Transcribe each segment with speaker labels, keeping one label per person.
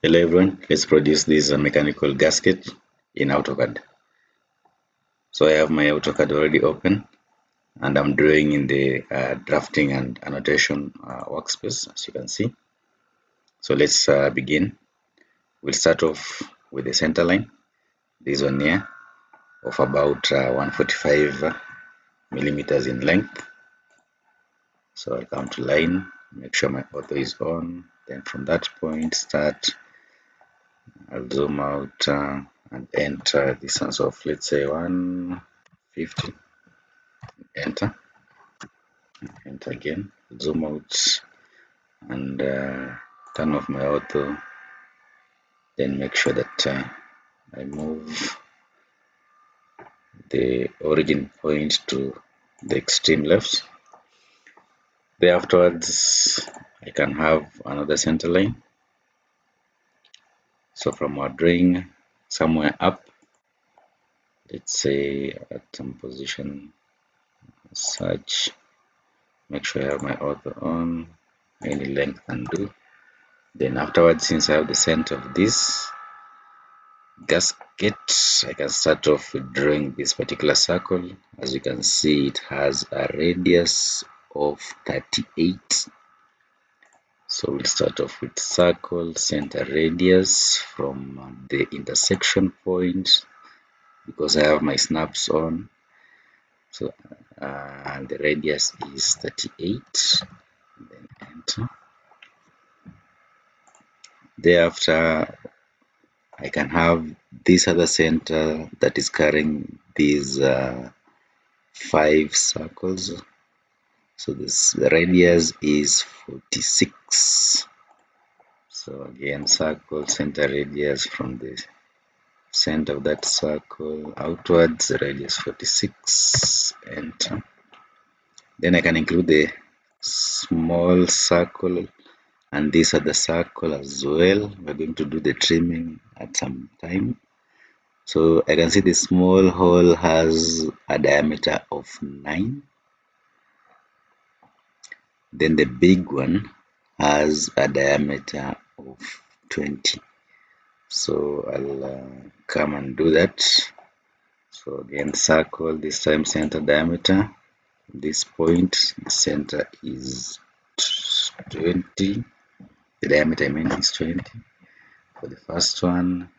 Speaker 1: Hello everyone, let's produce this mechanical gasket in AutoCAD. So I have my AutoCAD already open and I'm drawing in the drafting and annotation workspace, as you can see. So let's begin. We'll start off with the center line, this one here, of about 145 millimeters in length. So I'll come to line, make sure my auto is on, then from that point start. I'll zoom out and enter a distance of, let's say, 150. Enter again, zoom out and turn off my auto, then make sure that I move the origin point to the extreme left. There afterwards I can have another center line. So from our drawing somewhere up, let's say at some position such, make sure I have my auto on, any length can do. Then afterwards, since I have the center of this gasket, I can start off with drawing this particular circle. As you can see, it has a radius of 38. So we'll start off with circle, center radius from the intersection point, because I have my snaps on. So the radius is 38. Then enter. Thereafter, I can have this other center that is carrying these 5 circles. So the radius is 46. So again, circle, center radius from the center of that circle outwards, the radius 46. Enter. Then I can include the small circle and this other circle as well. We're going to do the trimming at some time. So I can see the small hole has a diameter of 9. Then the big one has a diameter of 20. So I'll come and do that. So again, circle, this time center diameter. This point, the center is 20. The diameter I mean is 20 for the first one.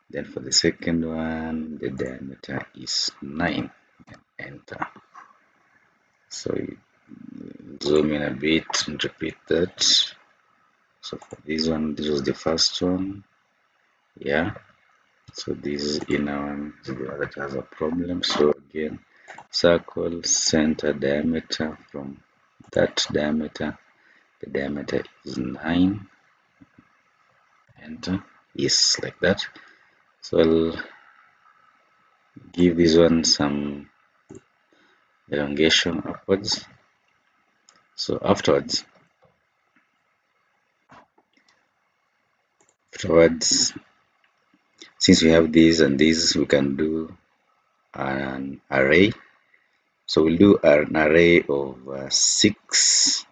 Speaker 1: Then for the second one, the diameter is 9. Enter. So zoom in a bit and repeat that. So for this one, this was the first one. Yeah. So this inner one is the one that has a problem. So again, circle, center diameter from that diameter. The diameter is 9. Enter. Yes, like that. So I'll give this one some elongation upwards. So afterwards, since we have these and these, we can do an array. So we'll do an array of 6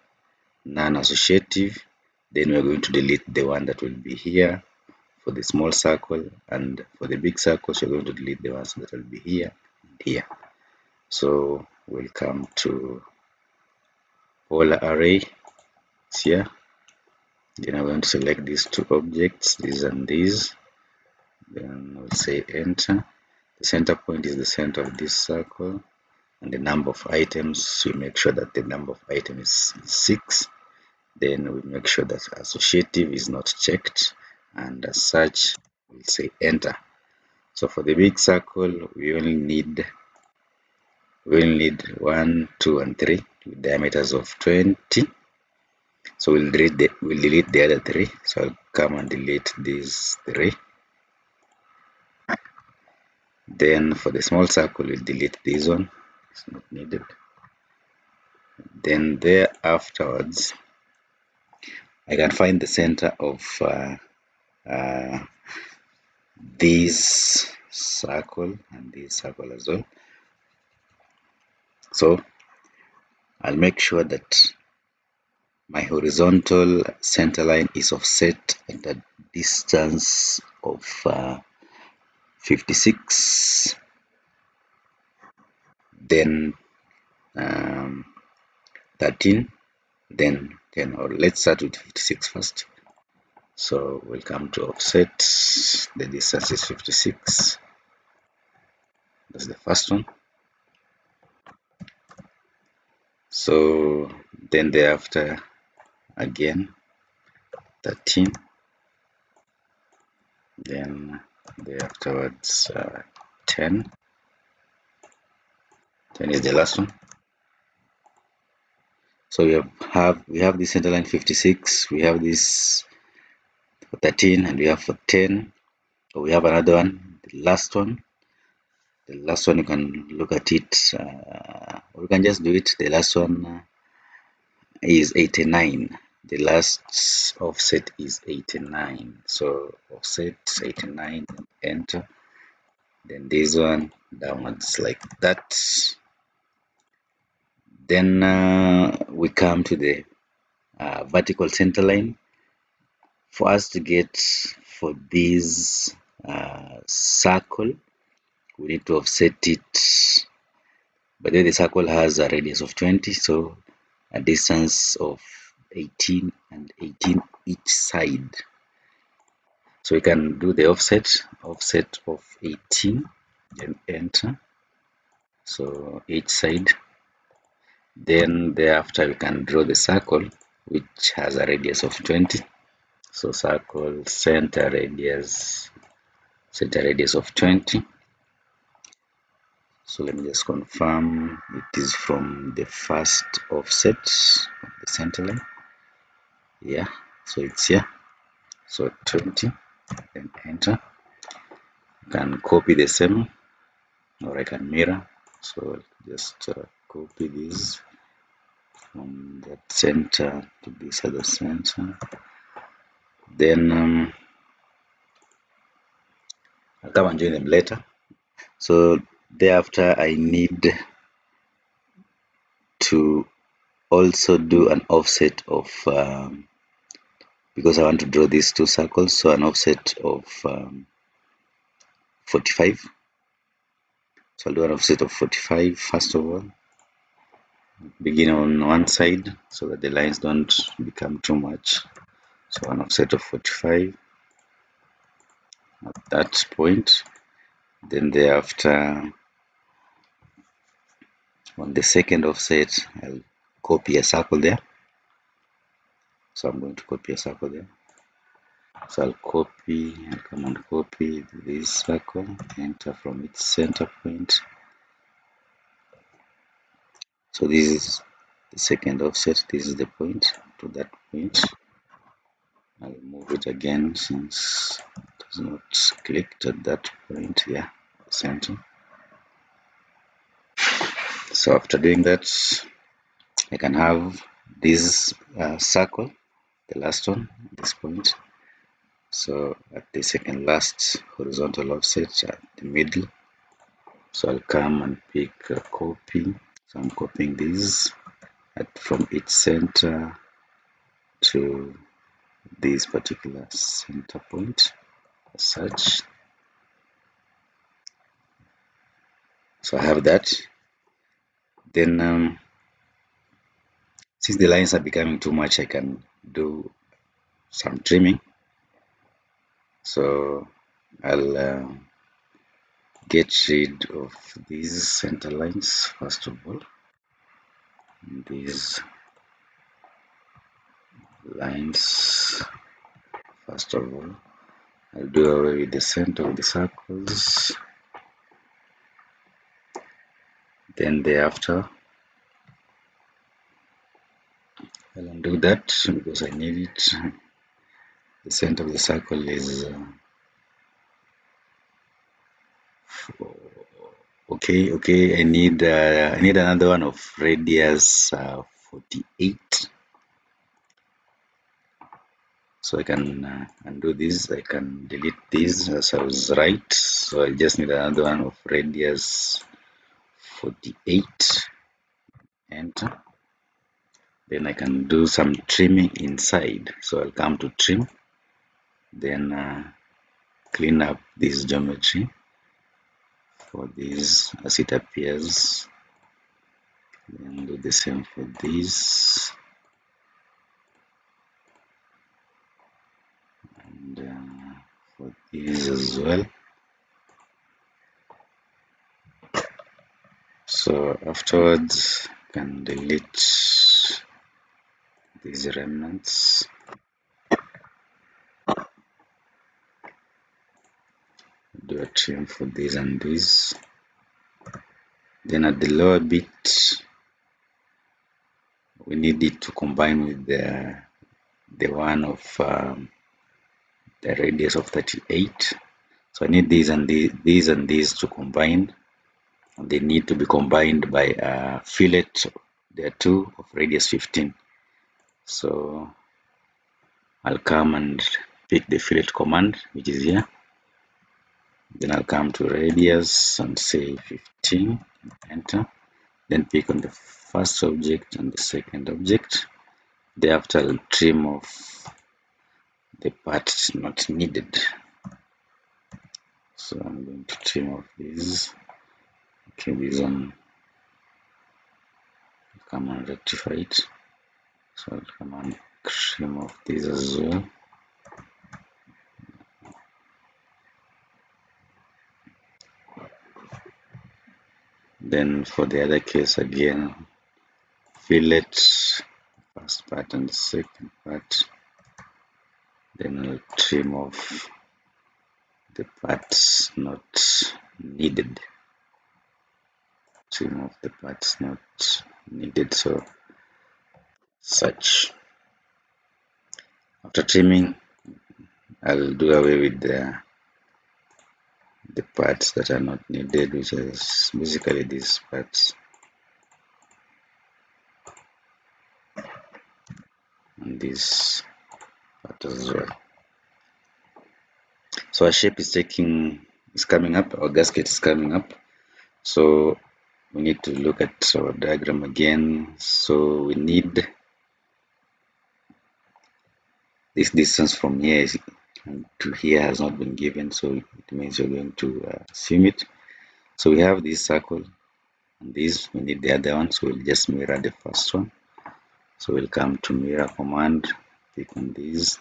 Speaker 1: non-associative. Then we're going to delete the one that will be here for the small circle, and for the big circles, we're going to delete the ones that will be here and here. So we'll come to polar array. It's here. Then I'm going to select these 2 objects, these and these. Then we'll say enter. The center point is the center of this circle, and the number of items, we make sure that the number of items is 6. Then we make sure that associative is not checked, and as such we'll say enter. So for the big circle, we only need 1, 2, and 3 with diameters of 20. So we'll delete the other 3. So I'll come and delete these 3. Then for the small circle, we'll delete this one. It's not needed. Then there afterwards, I can find the center of this circle and this circle as well. So I'll make sure that my horizontal center line is offset at a distance of 56, then 13, then 10, or let's start with 56 first. So we'll come to offset, the distance is 56, that's the first one. So then thereafter again 13, then thereafterwards 10 is the last one. So we have this center line 56, we have this 13, and we have for 10. So we have another one, the last one you can look at it, or you can just do it. The last one is 89. The last offset is 89. So offset 89 and enter. Then this one downwards like that. Then we come to the vertical center line. For us to get for this circle, we need to offset it. But then the circle has a radius of 20, so a distance of 18 and 18 each side. So we can do the offset of 18, then enter. So each side. Then thereafter we can draw the circle which has a radius of 20. So circle center radius of 20. So let me just confirm it is from the first offset of the center line. Yeah, so it's here. So 20, then enter. You can copy the same, or I can mirror. So just copy this from that center to this other center. Then I'll come and join them later. So thereafter I need to also do an offset of because I want to draw these two circles, so an offset of 45. So I'll do an offset of 45 first of all. Begin on one side so that the lines don't become too much. So an offset of 45 at that point. Then thereafter, on the second offset, I'll copy a circle there. So I'm going to copy a circle there. So I'll come and copy this circle, enter from its center point. So this is the second offset, this is the point to that point. I'll move it again since it has not clicked at that point. Yeah, center. So after doing that, I can have this circle, the last one, at this point. So at the second last horizontal offset at the middle. So I'll come and pick a copy. So I'm copying this from its center to this particular center point as such. So I have that. Then since the lines are becoming too much, I can do some trimming. So I'll get rid of these center lines first of all. These lines first of all. I'll do away with the center of the circles. Then thereafter, I'll undo that because I need it. The center of the circle is okay. I need another one of radius 48. So I can undo this. I can delete this as I was right. So I just need another one of radius 48. Enter. Then I can do some trimming inside. So I'll come to trim, then clean up this geometry for this as it appears. Then do the same for this, and for this as well. So afterwards, you can delete these remnants. Do a trim for this and this. Then at the lower bit, we need it to combine with the one of the radius of 38. So I need these and these and these to combine. And they need to be combined by a fillet. There are two of radius 15. So I'll come and pick the fillet command, which is here. Then I'll come to radius and say 15, enter. Then pick on the first object and the second object. Thereafter, I'll trim off the part not needed. So I'm going to trim off this. Okay, this one, come and rectify it. So I'll come and trim off this as well. Then for the other case again, fillet first part and the second part. Then I'll trim off the parts not needed. Trim off the parts not needed. So such. After trimming, I'll do away with the parts that are not needed, which is basically these parts. And this part as well. So our shape is coming up, our gasket is coming up. So we need to look at our diagram again. So we need this distance from here to here has not been given, so it means you're going to assume it. So we have this circle and this, we need the other one, so we'll just mirror the first one. So we'll come to mirror command, pick on this,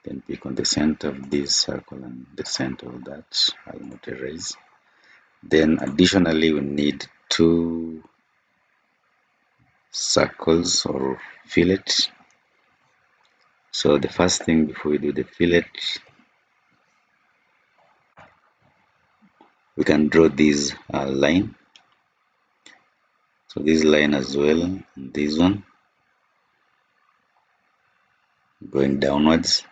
Speaker 1: then pick on the center of this circle and the center of that. I'll not erase. Then additionally, we need two circles or fillets. So the first thing before we do the fillet, we can draw this line. So this line as well, and this one going downwards.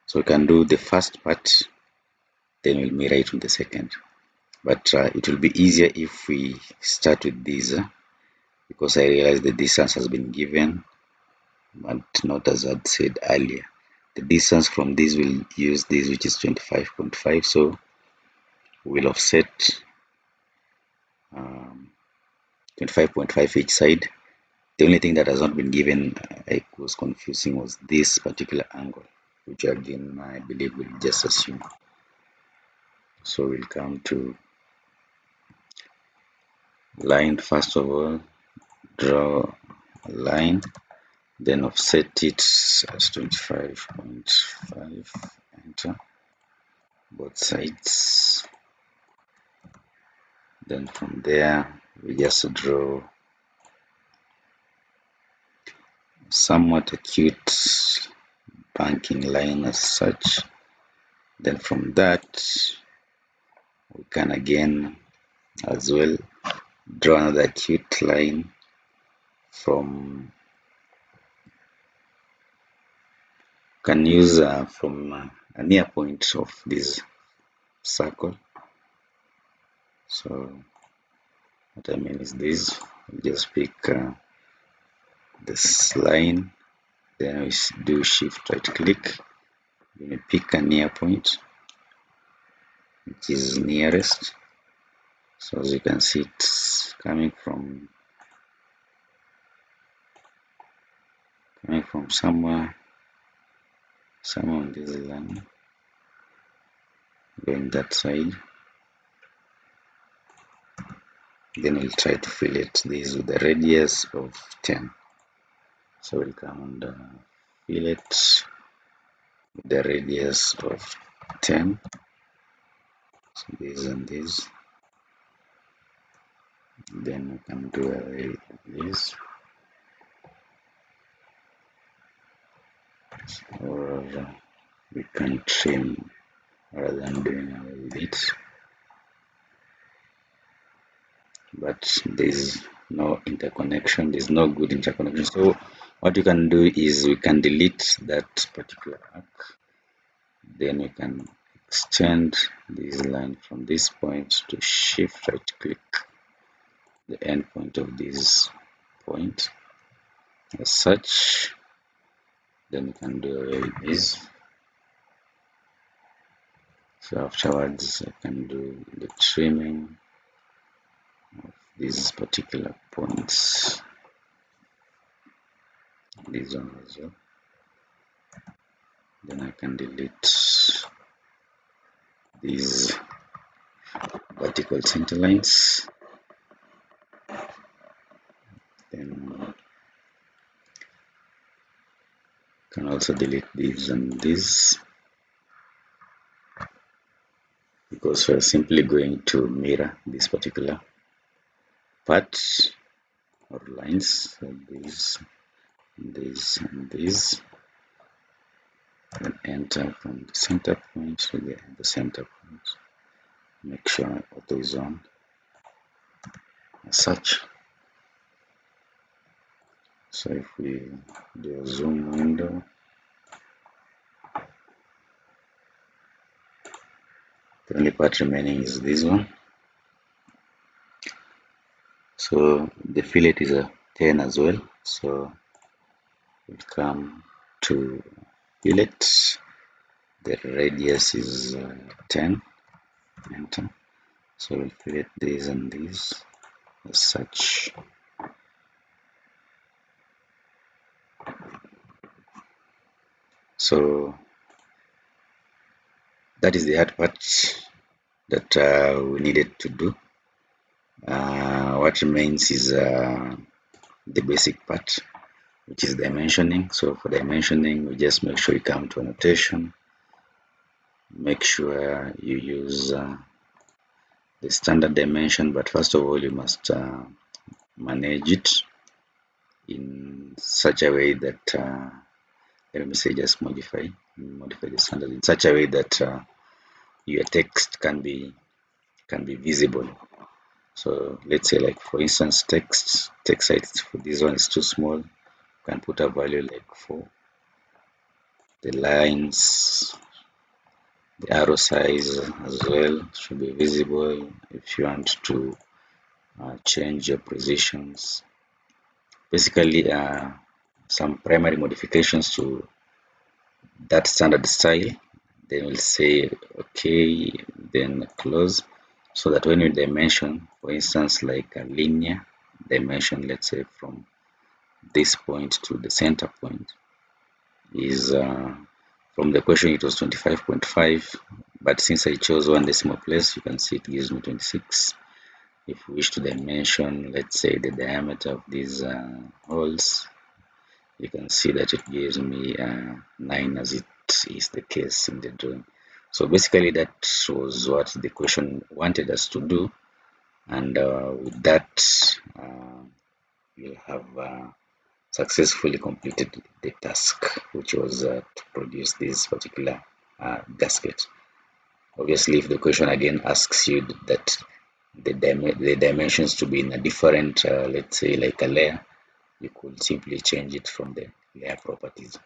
Speaker 1: So we can do the first part, then we'll mirror it with the second. But it will be easier if we start with this, because I realize the distance has been given, but not as I'd said earlier. The distance from this will use this, which is 25.5. So we'll offset 25.5 each side. The only thing that has not been given, I was confusing, was this particular angle, which again I believe we'll just assume. So we'll come to line first of all, draw a line, then offset it as 25.5, enter, both sides. Then from there we just draw somewhat acute banking line as such. Then from that we can again as well draw another acute line from, can use from a near point of this circle. So what I mean is this, we just pick this line, then we do shift right click, then we pick a near point, which is nearest. So as you can see, it's coming from somewhere on this line, going that side. Then we'll try to fillet this with a radius of 10. So we'll come and fillet with the radius of 10. So this and this. Then we can do away with this. Or we can trim rather than doing away with it. But there's no interconnection, there's no good interconnection. So what you can do is we can delete that particular arc. Then we can extend this line from this point to shift right click the end point of this point as such. Then we can do away with this. So afterwards I can do the trimming of these particular points, this one as well. Then I can delete these vertical center lines. Then can also delete these and these, because we're simply going to mirror this particular part or lines. So these and these. Then enter from the center point to the center point. Make sure auto is on as such. So if we do a zoom window, the only part remaining is this one. So the fillet is a 10 as well. So we'll come to fillet. The radius is 10. Enter. So we'll fillet these and these as such. So that is the hard part that we needed to do. What remains is the basic part, which is dimensioning. So for dimensioning, we just make sure you come to annotation. Make sure you use the standard dimension, but first of all, you must manage it in such a way that let me say just modify the standard in such a way that your text can be visible. So let's say, like for instance, text size for this one is too small. You can put a value like 4. The lines, the arrow size as well should be visible. If you want to change your positions, basically some primary modifications to that standard style. Then we'll say okay, then close, so that when you dimension, for instance, like a linear dimension, let's say from this point to the center point is from the question it was 25.5, but since I chose one decimal place, you can see it gives me 26. If we wish to dimension, let's say the diameter of these holes, you can see that it gives me 9, as it is the case in the drawing. So basically that was what the question wanted us to do, and with that you'll have successfully completed the task, which was to produce this particular gasket. Obviously, if the question again asks you that the dimensions to be in a different, let's say like a layer, you could simply change it from the layer properties.